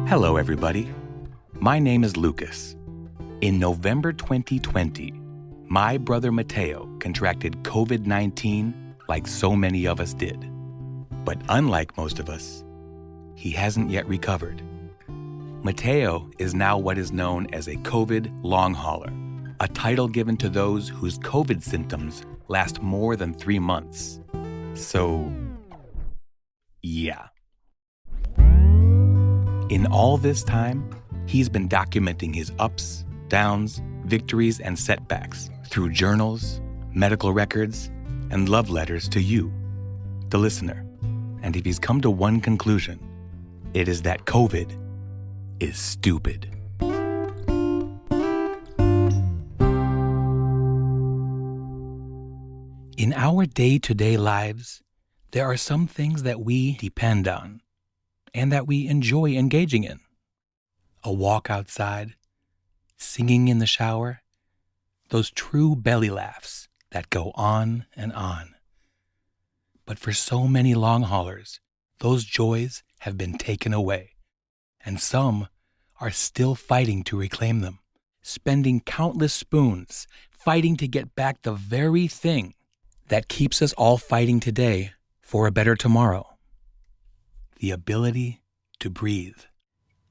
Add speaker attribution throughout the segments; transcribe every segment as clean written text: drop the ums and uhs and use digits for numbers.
Speaker 1: Hello, everybody. My name is Lucas. In November 2020, my brother Mateo contracted COVID-19 like so many of us did. But unlike most of us, he hasn't yet recovered. Mateo is now what is known as a COVID long hauler, a title given to those whose COVID symptoms last more than 3 months. So, yeah. In all this time, he's been documenting his ups, downs, victories, and setbacks through journals, medical records, and love letters to you, the listener. And if he's come to one conclusion, it is that COVID is stupid. In our day-to-day lives, there are some things that we depend on and that we enjoy engaging in. A walk outside, singing in the shower, those true belly laughs that go on and on. But for so many long haulers, those joys have been taken away, and some are still fighting to reclaim them, spending countless spoons fighting to get back the very thing that keeps us all fighting today for a better tomorrow: the ability to breathe.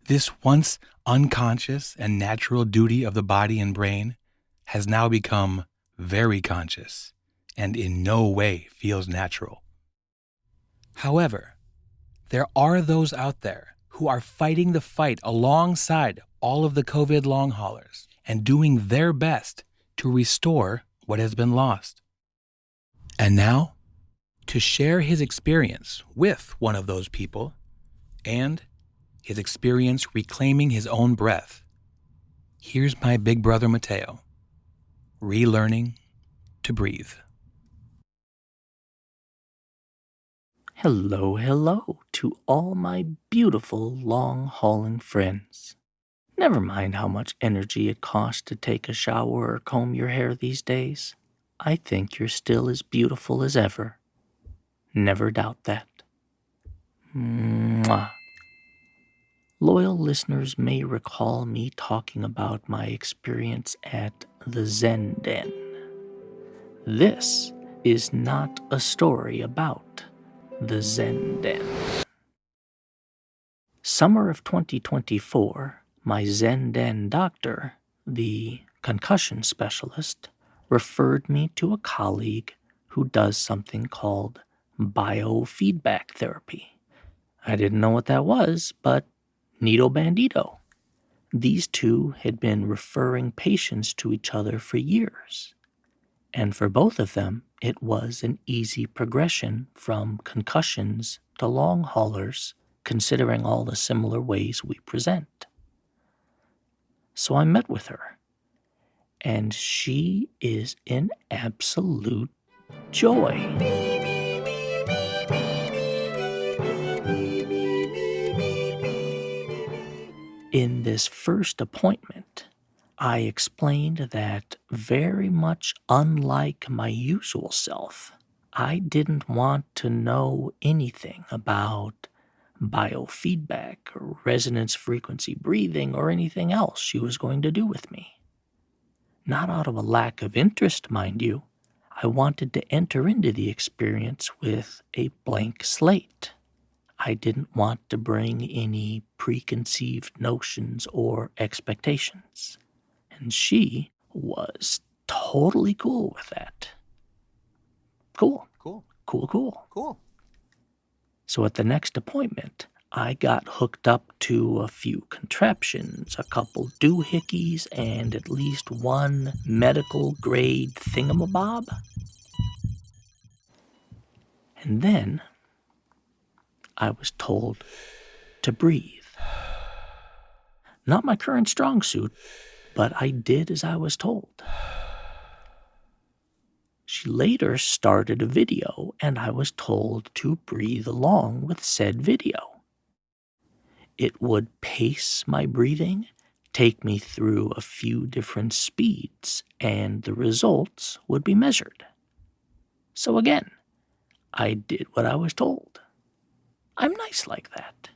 Speaker 1: This once unconscious and natural duty of the body and brain has now become very conscious and in no way feels natural. However, there are those out there who are fighting the fight alongside all of the COVID long haulers and doing their best to restore what has been lost. And now, to share his experience with one of those people and his experience reclaiming his own breath, here's my big brother Mateo, relearning to breathe.
Speaker 2: Hello to all my beautiful long-hauling friends. Never mind how much energy it costs to take a shower or comb your hair these days. I think you're still as beautiful as ever. Never doubt that. Mwah. Loyal listeners may recall me talking about my experience at the Zen Den. This is not a story about the Zen Den. Summer of 2024, my Zen Den doctor, the concussion specialist, referred me to a colleague who does something called biofeedback therapy. I didn't know what that was, but neato bandito. These two had been referring patients to each other for years. And for both of them, it was an easy progression from concussions to long haulers, considering all the similar ways we present. So I met with her, and she is an absolute joy. In this first appointment, I explained that very much unlike my usual self, I didn't want to know anything about biofeedback or resonance frequency breathing or anything else she was going to do with me. Not out of a lack of interest, mind you. I wanted to enter into the experience with a blank slate. I didn't want to bring any preconceived notions or expectations. And she was totally cool with that. Cool. So at the next appointment, I got hooked up to a few contraptions, a couple doohickeys, and at least one medical-grade thingamabob. And then I was told to breathe. Not my current strong suit, but I did as I was told. She later started a video, and I was told to breathe along with said video. It would pace my breathing, take me through a few different speeds, and the results would be measured. So again, I did what I was told. I'm nice like that.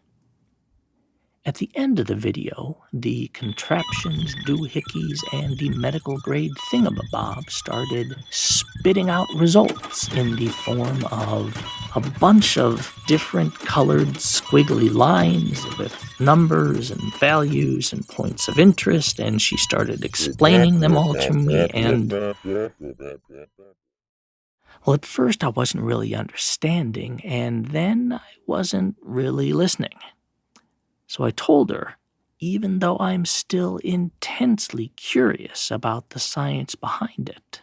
Speaker 2: At the end of the video, the contraptions, doohickeys, and the medical-grade thingamabob started spitting out results in the form of a bunch of different colored squiggly lines with numbers and values and points of interest, and she started explaining them all to me, and well, at first I wasn't really understanding, and then I wasn't really listening. So I told her, even though I'm still intensely curious about the science behind it,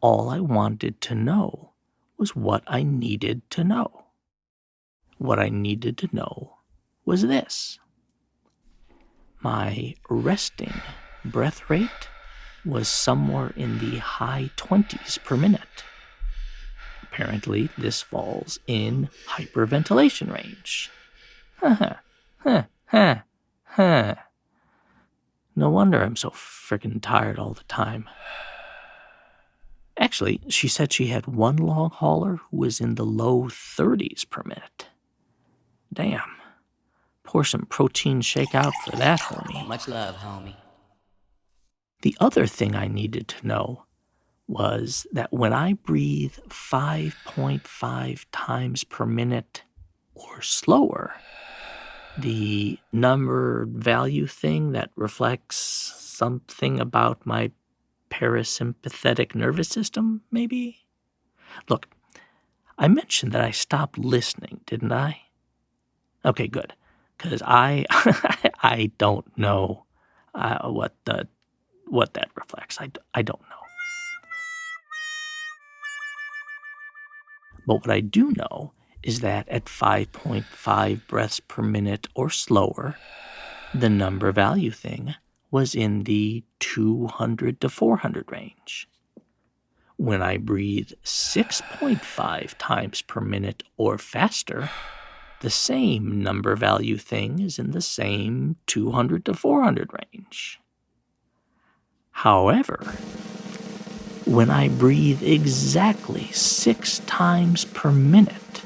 Speaker 2: all I wanted to know was what I needed to know. What I needed to know was this. My resting breath rate was somewhere in the high 20s per minute. Apparently, this falls in hyperventilation range. No wonder I'm so frickin' tired all the time. Actually, she said she had one long hauler who was in the low 30s per minute. Damn. Pour some protein shake out for that, homie.
Speaker 3: Much love, homie.
Speaker 2: The other thing I needed to know was that when I breathe 5.5 times per minute or slower, the number value thing that reflects something about my parasympathetic nervous system, maybe? Look, I mentioned that I stopped listening, didn't I? Okay, good, because I I don't know what that reflects. I don't know. But what I do know is that at 5.5 breaths per minute or slower, the number value thing was in the 200 to 400 range. When I breathe 6.5 times per minute or faster, the same number value thing is in the same 200 to 400 range. However, when I breathe exactly 6 times per minute,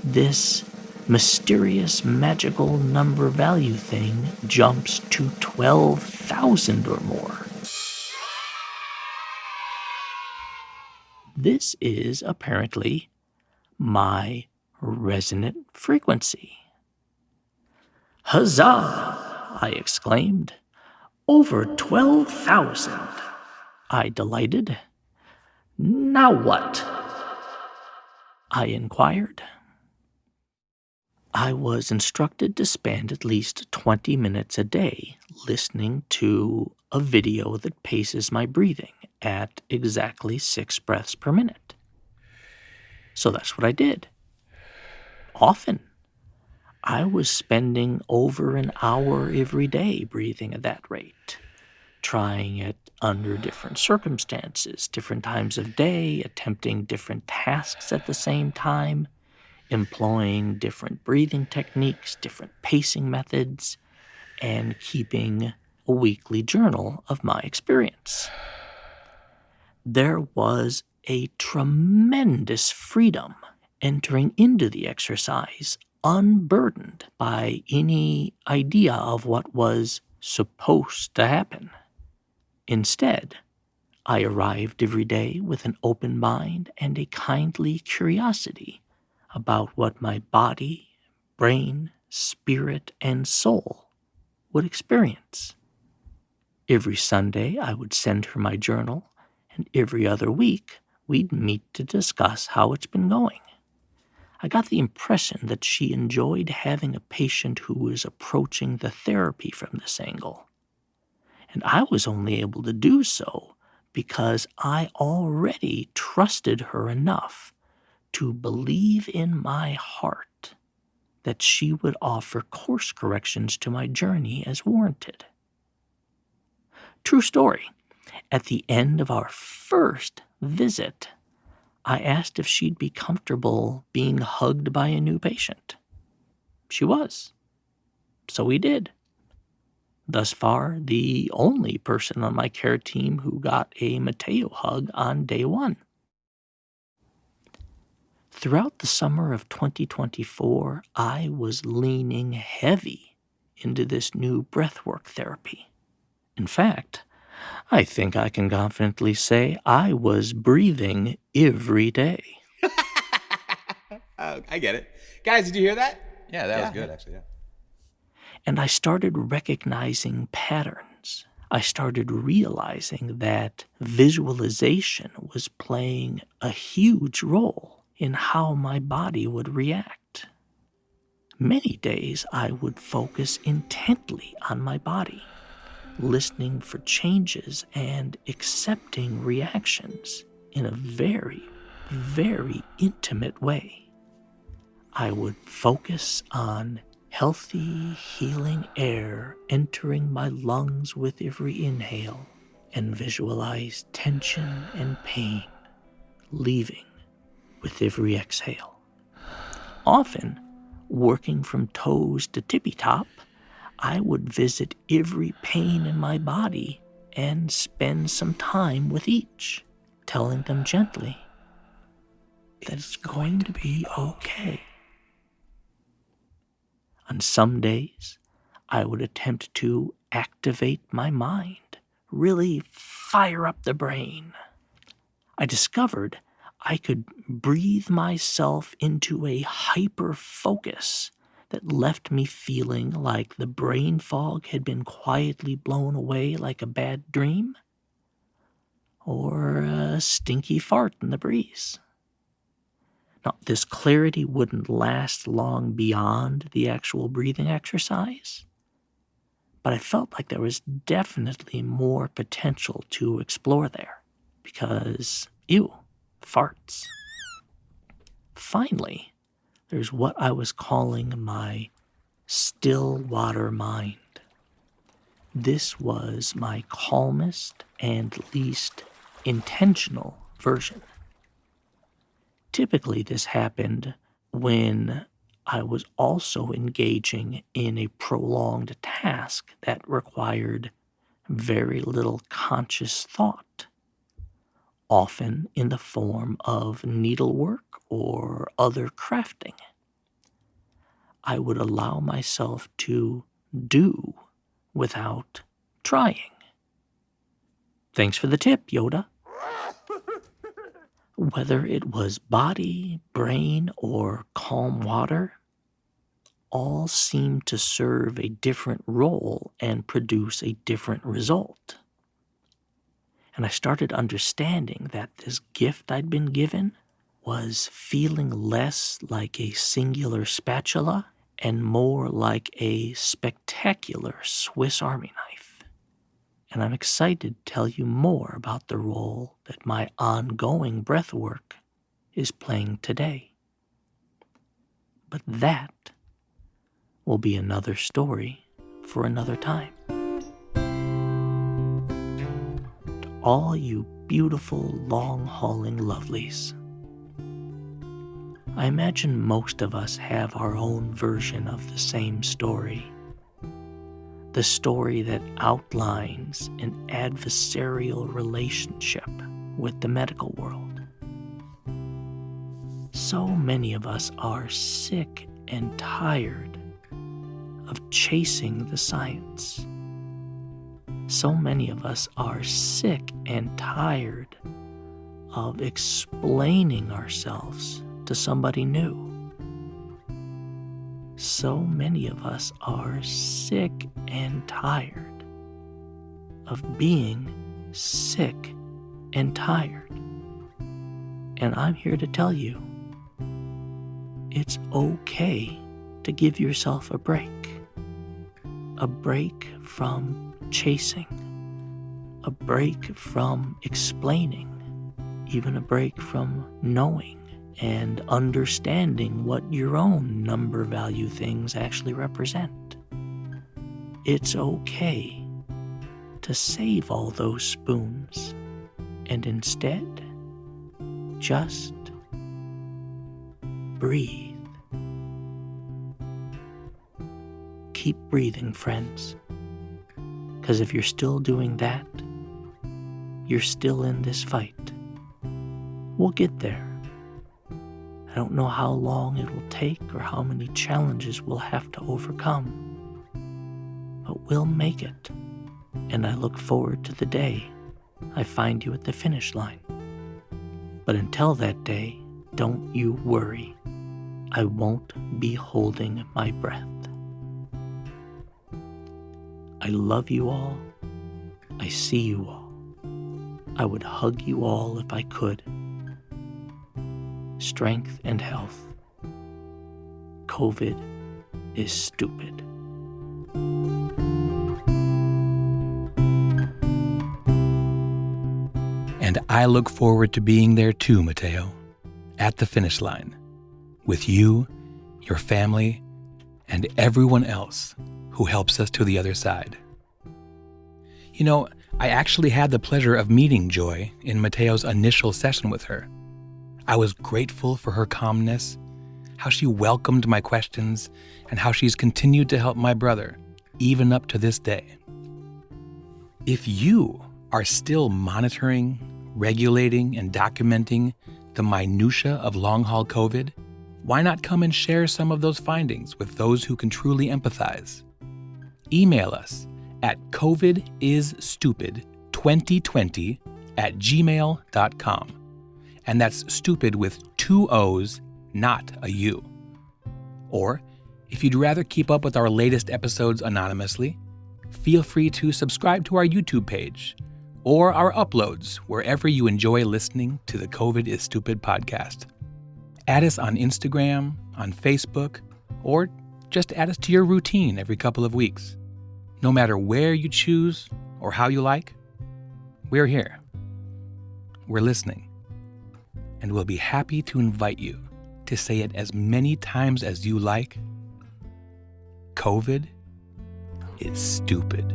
Speaker 2: this mysterious magical number value thing jumps to 12,000 or more. This is apparently my resonant frequency. Huzzah! I exclaimed. Over 12,000. I delighted. Now what? I inquired. I was instructed to spend at least 20 minutes a day listening to a video that paces my breathing at exactly 6 breaths per minute. So that's what I did. Often. I was spending over an hour every day breathing at that rate, trying it under different circumstances, different times of day, attempting different tasks at the same time, employing different breathing techniques, different pacing methods, and keeping a weekly journal of my experience. There was a tremendous freedom entering into the exercise, unburdened by any idea of what was supposed to happen. Instead, I arrived every day with an open mind and a kindly curiosity about what my body, brain, spirit, and soul would experience. Every Sunday, I would send her my journal, and every other week, we'd meet to discuss how it's been going. I got the impression that she enjoyed having a patient who was approaching the therapy from this angle. And I was only able to do so because I already trusted her enough to believe in my heart that she would offer course corrections to my journey as warranted. True story. At the end of our first visit, I asked if she'd be comfortable being hugged by a new patient. She was. So we did. Thus far, the only person on my care team who got a Mateo hug on day 1. Throughout the summer of 2024, I was leaning heavy into this new breathwork therapy. In fact, I think I can confidently say I was breathing every day.
Speaker 3: I get it. Guys, did you hear that?
Speaker 4: Yeah, that was good, actually. Yeah.
Speaker 2: And I started recognizing patterns. I started realizing that visualization was playing a huge role in how my body would react. Many days I would focus intently on my body, listening for changes and accepting reactions in a very, very intimate way. I would focus on healthy, healing air entering my lungs with every inhale and visualize tension and pain leaving with every exhale. Often, working from toes to tippy top, I would visit every pain in my body and spend some time with each, telling them gently that it's going to be okay. On some days, I would attempt to activate my mind, really fire up the brain. I discovered I could breathe myself into a hyper focus that left me feeling like the brain fog had been quietly blown away like a bad dream or a stinky fart in the breeze. Now, this clarity wouldn't last long beyond the actual breathing exercise, but I felt like there was definitely more potential to explore there because, ew, farts. Finally, there's what I was calling my still water mind. This was my calmest and least intentional version. Typically, this happened when I was also engaging in a prolonged task that required very little conscious thought, often in the form of needlework or other crafting. I would allow myself to do without trying. Thanks for the tip, Yoda. Whether it was body, brain, or calm water, all seemed to serve a different role and produce a different result. And I started understanding that this gift I'd been given was feeling less like a singular spatula and more like a spectacular Swiss Army knife. And I'm excited to tell you more about the role that my ongoing breathwork is playing today. But that will be another story for another time. To all you beautiful, long-hauling lovelies, I imagine most of us have our own version of the same story. The story that outlines an adversarial relationship with the medical world. So many of us are sick and tired of chasing the science. So many of us are sick and tired of explaining ourselves to somebody new. So many of us are sick and tired of being sick and tired. And I'm here to tell you, it's okay to give yourself a break from chasing, a break from explaining, even a break from knowing and understanding what your own number value things actually represent. It's okay to save all those spoons and instead just breathe. Keep breathing, friends, because if you're still doing that, you're still in this fight. We'll get there. I don't know how long it will take or how many challenges we'll have to overcome, we'll make it, and I look forward to the day I find you at the finish line. But until that day, don't you worry. I won't be holding my breath. I love you all. I see you all. I would hug you all if I could. Strength and health. COVID is stupid.
Speaker 1: And I look forward to being there too, Mateo, at the finish line, with you, your family, and everyone else who helps us to the other side. You know, I actually had the pleasure of meeting Joy in Mateo's initial session with her. I was grateful for her calmness, how she welcomed my questions, and how she's continued to help my brother, even up to this day. If you are still monitoring, regulating, and documenting the minutia of long-haul COVID, why not come and share some of those findings with those who can truly empathize? Email us at covidisstupid2020@gmail.com. And that's stupid with 2 O's, not a U. Or, if you'd rather keep up with our latest episodes anonymously, feel free to subscribe to our YouTube page or our uploads wherever you enjoy listening to the COVID is Stupid podcast. Add us on Instagram, on Facebook, or just add us to your routine every couple of weeks. No matter where you choose or how you like, we're here. We're listening. And we'll be happy to invite you to say it as many times as you like. COVID is stupid.